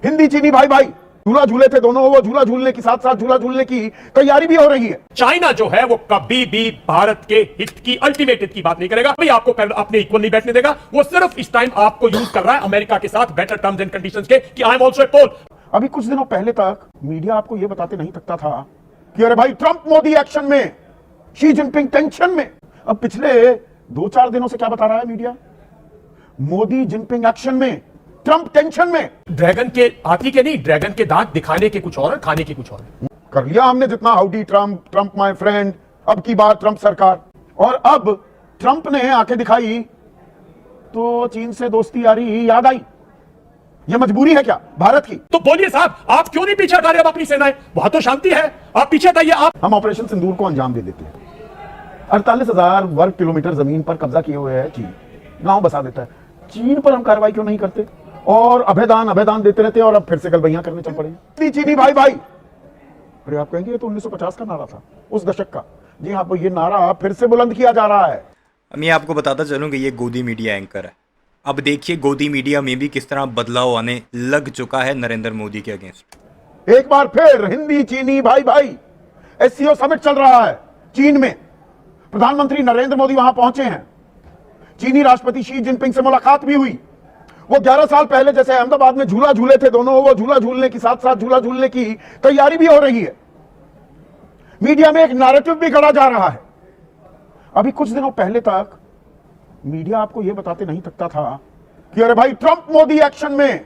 हिंदी चीनी भाई भाई झूला झूले थे दोनों, वो झूला झूलने की साथ साथ झूला झूलने की तैयारी भी हो रही है। चाइना जो है वो कभी भी भारत के हित की, अल्टीमेट हित की बात नहीं करेगा, भाई आपको अपने इक्वल नहीं बैठने देगा। वो सिर्फ इस टाइम आपको यूज कर रहा है अमेरिका के साथ बेटर टर्म्स एंड कंडीशंस के कि आई एम आल्सो ए पोल। अभी कुछ दिनों पहले तक मीडिया आपको यह बताते नहीं थकता था कि अरे भाई ट्रंप मोदी एक्शन में, शी जिनपिंग टेंशन में। अब पिछले 2-4 दिनों से क्या बता रहा है मीडिया? मोदी जिनपिंग एक्शन में, ट्रंप टेंशन में। ड्रैगन के हाथी के नहीं, ड्रैगन के दांत दिखाने के कुछ और है, खाने के कुछ और है। कर लिया हमने जितना, howdy Trump, Trump my friend, अब की बार ट्रंप सरकार। और अब ट्रंप ने आंखें दिखाई तो चीन से दोस्ती यारी याद आई। यह मजबूरी है क्या भारत की? तो बोलिए साहब, आप क्यों नहीं पीछे हटा रहे अब अपनी सेनाएं? वहां तो शांति है, आप पीछे हटाइए। आप हम ऑपरेशन सिंदूर को अंजाम दे देते हैं। 48,000 वर्ग किलोमीटर जमीन पर कब्जा किए हुए है चीन, गांव बसा देता है। चीन पर हम कार्रवाई क्यों नहीं करते और अभेदान देते रहते हैं और अब फिर से गलबैयां करने चल पड़े। चीनी भाई भाई, अरे आप कहेंगे ये तो 1950 का नारा था, उस दशक का। जी हाँ, ये नारा फिर से बुलंद किया जा रहा है। मैं आपको बताता चलूँ कि ये गोदी मीडिया एंकर है। अब देखिए गोदी मीडिया में भी किस तरह बदलाव आने लग चुका है नरेंद्र मोदी के अगेंस्ट। एक बार फिर हिंदी चीनी भाई भाई, एससीओ समिट चल रहा है चीन में। प्रधानमंत्री नरेंद्र मोदी वहां पहुंचे हैं। चीनी राष्ट्रपति शी जिनपिंग से मुलाकात भी हुई। वो 11 साल पहले जैसे अहमदाबाद में झूला झूले थे दोनों, वो झूला झूलने की साथ साथ झूला झूलने की तैयारी भी हो रही है। मीडिया में एक नैरेटिव भी गढ़ा जा रहा है। अभी कुछ दिनों पहले तक मीडिया आपको यह बताते नहीं थकता था कि अरे भाई ट्रंप मोदी एक्शन में,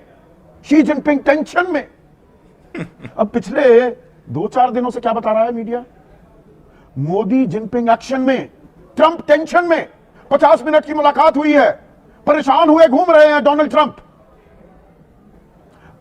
शी जिनपिंग टेंशन में। अब पिछले 2-4 दिनों से क्या बता रहा है मीडिया? मोदी जिनपिंग एक्शन में, ट्रंप टेंशन में। 50 मिनट की मुलाकात हुई है, परेशान हुए घूम रहे हैं डोनाल्ड ट्रंप।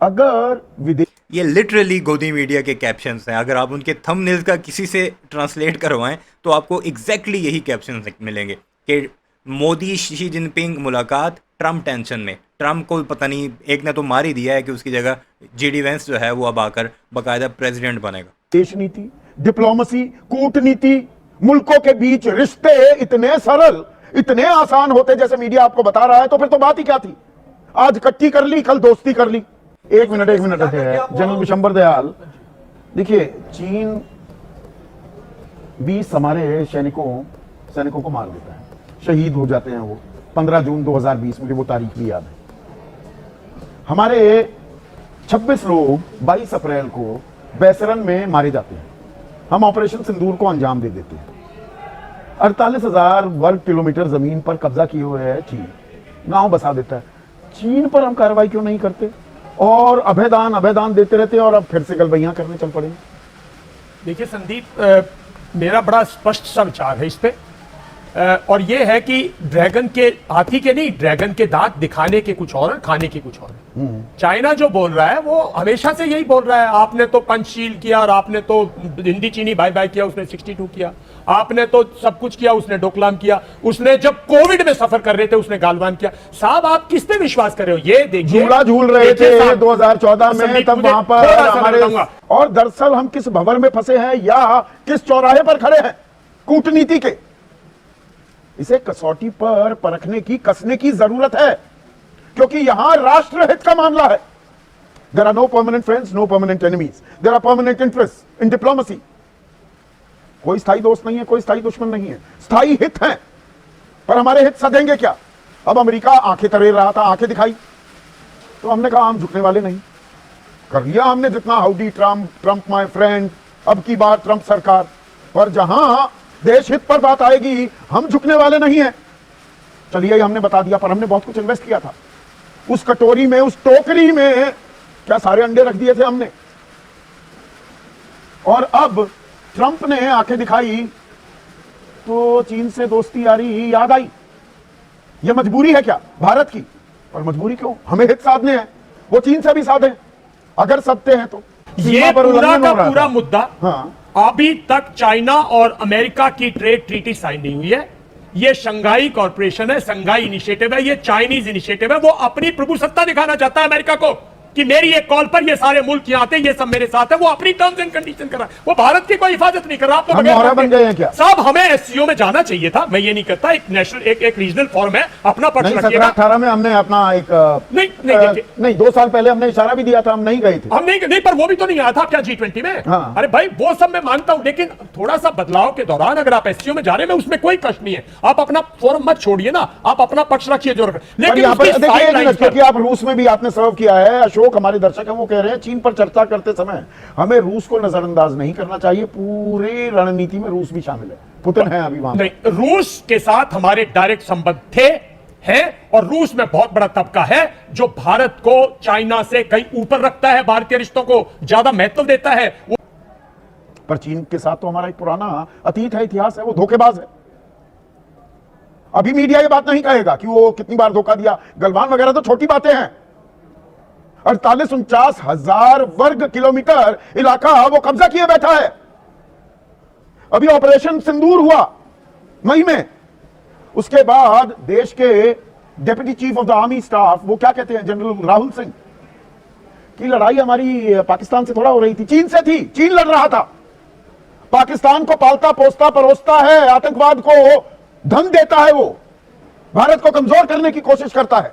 अगर विदेश, ये लिटरली गोदी मीडिया के कैप्शंस हैं। अगर आप उनके थंबनेल्स का किसी से ट्रांसलेट करवाएं तो आपको एग्जैक्टली यही कैप्शंस मिलेंगे कि मोदी शी जिनपिंग मुलाकात, ट्रंप टेंशन में। ट्रंप को पता नहीं, एक ने तो मार ही दिया है कि उसकी जगह जेडी वेंस जो है वो अब आकर बाकायदा प्रेसिडेंट बनेगा। देश नीति, डिप्लोमेसी, कूटनीति, मुल्कों के बीच रिश्ते इतने सरल, इतने आसान होते जैसे मीडिया आपको बता रहा है, तो फिर तो बात ही क्या थी? आज कट्टी कर ली, कल दोस्ती कर ली। एक मिनट जनरल विशंबर दयाल, देखिए चीन 20 हमारे सैनिकों को मार देता है, शहीद हो जाते हैं वो। 15 जून 2020, मुझे वो तारीख भी याद है। हमारे 26 लोग 22 अप्रैल को बैसरन में मारे जाते हैं। हम ऑपरेशन सिंदूर को अंजाम दे देते हैं। 48,000 वर्ग किलोमीटर जमीन पर कब्जा किए हुए है चीन, गांव बसा देता है। चीन पर हम कार्रवाई क्यों नहीं करते और अभेदान देते रहते हैं और अब फिर से गलबैयां करने चल पड़े। देखिए संदीप, मेरा बड़ा स्पष्ट सा विचार है इस पे, और ये है कि ड्रैगन के हाथी के नहीं, ड्रैगन के दांत दिखाने के कुछ और है, खाने के कुछ और है। चाइना जो बोल रहा है वो हमेशा से यही बोल रहा है। आपने तो पंचशील किया और आपने तो हिंदी चीनी बाय बाय किया, उसने 62 किया, आपने तो सब कुछ किया, उसने डोकलाम किया, उसने जब कोविड में सफर कर रहे थे उसने गालवान किया। साहब आप किस पे विश्वास कर रहे हो? ये देखिए, झूला झूल रहे थे 2014 में, तब वहां पर हमारे, और दरअसल हम किस भंवर में फंसे हैं या किस चौराहे पर खड़े हैं कूटनीति के, इसे कसौटी पर परखने की, कसने की जरूरत है, क्योंकि यहां राष्ट्रहित का मामला है। There are no permanent friends, no permanent enemies. There are permanent interests in diplomacy. कोई स्थायी दोस्त नहीं है, कोई स्थायी दुश्मन नहीं है, स्थायी हित हैं। पर हमारे हित सधेंगे क्या? अब अमेरिका आंखें तरेर रहा था, आंखें दिखाई, तो हमने कहा हम झुकने वाले नहीं। कर लिया हमने जितना, howdy Trump, Trump my friend, अब की बार ट्रंप सरकार। पर जहां देश हित पर बात आएगी हम झुकने वाले नहीं हैं। चलिए हमने बता दिया, पर हमने बहुत कुछ इन्वेस्ट किया था। उस कटोरी में, उस टोकरी में क्या सारे अंडे रख दिए थे हमने? और अब ट्रंप ने आंखें दिखाई तो चीन से दोस्ती यारी याद आई। यह मजबूरी है क्या भारत की? पर मजबूरी क्यों, हमें हित साधने हैं, वो चीन से भी साधे अगर सत्य हैं तो। ये पूरा का पूरा मुद्दा, हाँ, अभी तक चाइना और अमेरिका की ट्रेड ट्रीटी साइन नहीं हुई है। ये शंघाई कॉर्पोरेशन है, शंघाई इनिशिएटिव है, ये चाइनीज इनिशिएटिव है। वो अपनी प्रभुसत्ता दिखाना चाहता है अमेरिका को कि मेरी एक कॉल पर ये सारे मुल्क यहाँ आते हैं, ये सब मेरे साथ है, वो अपनी टर्म्स एंड कंडीशन कर रहा है, वो भारत की कोई हिफाजत नहीं कर रहा। आप तो हम बगैर मोहरा बात बन के- गए हैं क्या? साहब हमें एससीओ में जाना चाहिए था, मैं ये नहीं कहता, एक नेशनल एक रीजनल फॉर्म है, अपना पक्ष नहीं, रखिएगा। 17-18 में हमने अपना एक नहीं, 2 साल पहले हमने इशारा भी दिया था, हम नहीं गए थे। हम नहीं पर वो भी तो नहीं आया था क्या G20 में? हाँ। अरे भाई वो सब मैं मानता हूं, लेकिन थोड़ा सा बदलाव के दौरान अगर आप एससीओ में जा रहे हैं, उसमें कोई कष्ट नहीं है, आप अपना फोरम मत छोड़िए ना, आप अपना पक्ष रखिए जो पर लेकिन यहाँ पर उसकी देखिए एक sidelines मिनट, पर- क्योंकि आप रूस में भी आपने सर्व किया है, अशोक हमारे दर्शक हैं, वो कह रहे हैं चीन पर चर्चा करते समय हमें रूस को नजरअंदाज नहीं करना चाहिए, पूरी रणनीति में रूस भी शामिल है, पुतिन है अभी वहां। नहीं, रूस के साथ हमारे डायरेक्ट संबंध थे हैं, और रूस में बहुत बड़ा तबका है जो भारत को चाइना से कहीं ऊपर रखता है, भारतीय रिश्तों को ज्यादा महत्व देता है। वो पर चीन के साथ तो हमारा एक पुराना अतीत है, इतिहास है, वो धोखेबाज है। अभी मीडिया ये बात नहीं कहेगा कि वो कितनी बार धोखा दिया, गलवान वगैरह तो छोटी बातें हैं। 48-49 हजार वर्ग किलोमीटर इलाका वो कब्जा किए बैठा है। अभी ऑपरेशन सिंदूर हुआ मई में, उसके बाद देश के deputy chief of the army staff, वो क्या कहते हैं, जनरल राहुल सिंह, की लड़ाई हमारी पाकिस्तान से थोड़ा हो रही थी, चीन से थी, चीन लड़ रहा था, पाकिस्तान को पालता पोसता परोसता है, आतंकवाद को धन देता है, वो भारत को कमजोर करने की कोशिश करता है।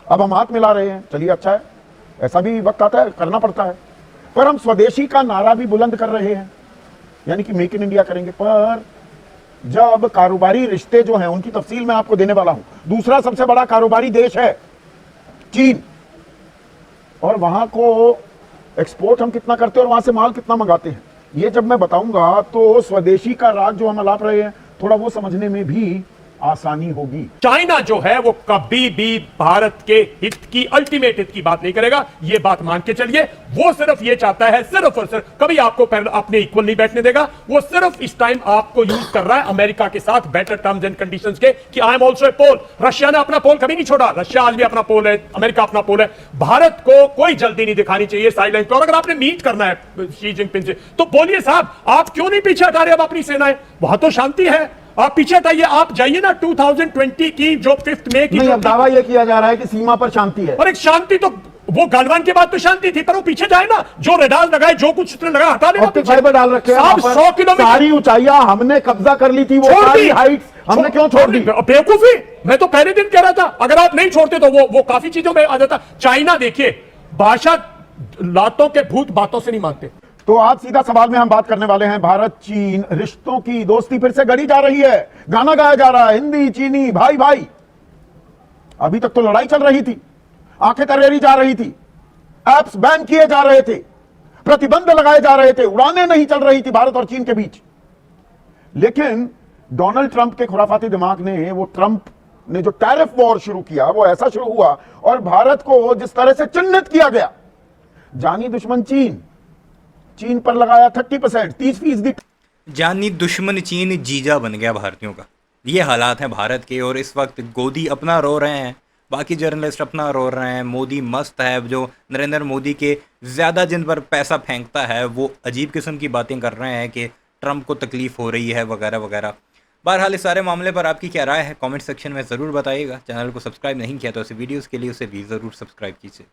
अब हम हाथ मिला रहे हैं, चलिए अच्छा है, ऐसा भी वक्त आता है, करना पड़ता है, पर हम स्वदेशी का नारा भी बुलंद कर रहे हैं, यानी कि मेक इन इंडिया करेंगे। पर जब कारोबारी रिश्ते जो हैं उनकी तफसील मैं आपको देने वाला हूं, दूसरा सबसे बड़ा कारोबारी देश है चीन, और वहां को एक्सपोर्ट हम कितना करते हैं और वहां से माल कितना मंगाते हैं, ये जब मैं बताऊंगा तो स्वदेशी का राग जो हम अलाप रहे हैं थोड़ा वो समझने में भी आसानी होगी। चाइना जो है वो कभी भी भारत के हित की, अल्टीमेट हित की बात नहीं करेगा, ये बात मान के चलिए। वो सिर्फ ये चाहता है, सिर्फ और सिर्फ, कभी आपको अपने इक्वल नहीं बैठने देगा। वो सिर्फ इस टाइम आपको यूज कर रहा है अमेरिका के साथ बेटर टर्म्स एंड कंडीशंस के, कि I am also a poll. Russia ने अपना पोल कभी नहीं छोड़ा, रशिया आज भी अपना पोल है, अमेरिका अपना पोल है। भारत को कोई जल्दी नहीं दिखानी चाहिए साइडलाइन पर, और अगर आपने मीट करना है शी जिनपिंग से तो बोलिए साहब आप क्यों नहीं पीछे हटा रहे अब अपनी सेनाएं, वहां तो शांति है, आप पीछे हटाइए। आप जाइए ना 2020 की जो 5 मई की, नहीं, अब दावा यह किया जा रहा है कि सीमा पर शांति है, और एक शांति तो वो गलवान के बाद तो शांति थी, पर वो पीछे जाए ना, जो रेडार लगाए, जो कुछ उसने लगाया हटा लेना ऑप्टिक फाइबर डाल रखे हैं साहब, वहां पर। 100 किलोमीटर सारी ऊंचाइयां हमने कब्जा कर ली थी, वो छोड़ सारी दी। हाइट्स हमने क्यों छोड़ दी? बेवकूफी, मैं तो पहले दिन कह रहा था अगर आप नहीं छोड़ते तो वो काफी चीजों में आ जाता। चाइना देखिए, भाषा लातों के भूत बातों से नहीं मानते। तो आज सीधा सवाल में हम बात करने वाले हैं, भारत चीन रिश्तों की दोस्ती फिर से गढ़ी जा रही है, गाना गाया जा रहा है, हिंदी चीनी भाई भाई। अभी तक तो लड़ाई चल रही थी, आंखें तरेरी जा रही थी, एप्स बैन किए जा रहे थे, प्रतिबंध लगाए जा रहे थे, उड़ानें नहीं चल रही थी भारत और चीन के बीच। लेकिन डोनाल्ड ट्रंप के खुराफाती दिमाग ने, वो ट्रंप ने जो टैरिफ वॉर शुरू किया, वो ऐसा शुरू हुआ, और भारत को जिस तरह से चिन्हित किया गया, जानी दुश्मन चीन, चीन पर लगाया 30%, 30%। जानी दुश्मन चीन जीजा बन गया भारतीयों का। ये हालात हैं भारत के, और इस वक्त गोदी अपना रो रहे हैं, बाकी जर्नलिस्ट अपना रो रहे हैं, मोदी मस्त है, जो नरेंद्र मोदी के ज़्यादा जिन पर पैसा फेंकता है वो अजीब किस्म की बातें कर रहे हैं कि ट्रंप को तकलीफ़ हो रही है वगैरह वगैरह। बहरहाल इस सारे मामले पर आपकी क्या राय है कमेंट सेक्शन में ज़रूर बताइएगा। चैनल को सब्सक्राइब नहीं किया तो ऐसे वीडियोज़ के लिए उसे भी ज़रूर सब्सक्राइब कीजिए।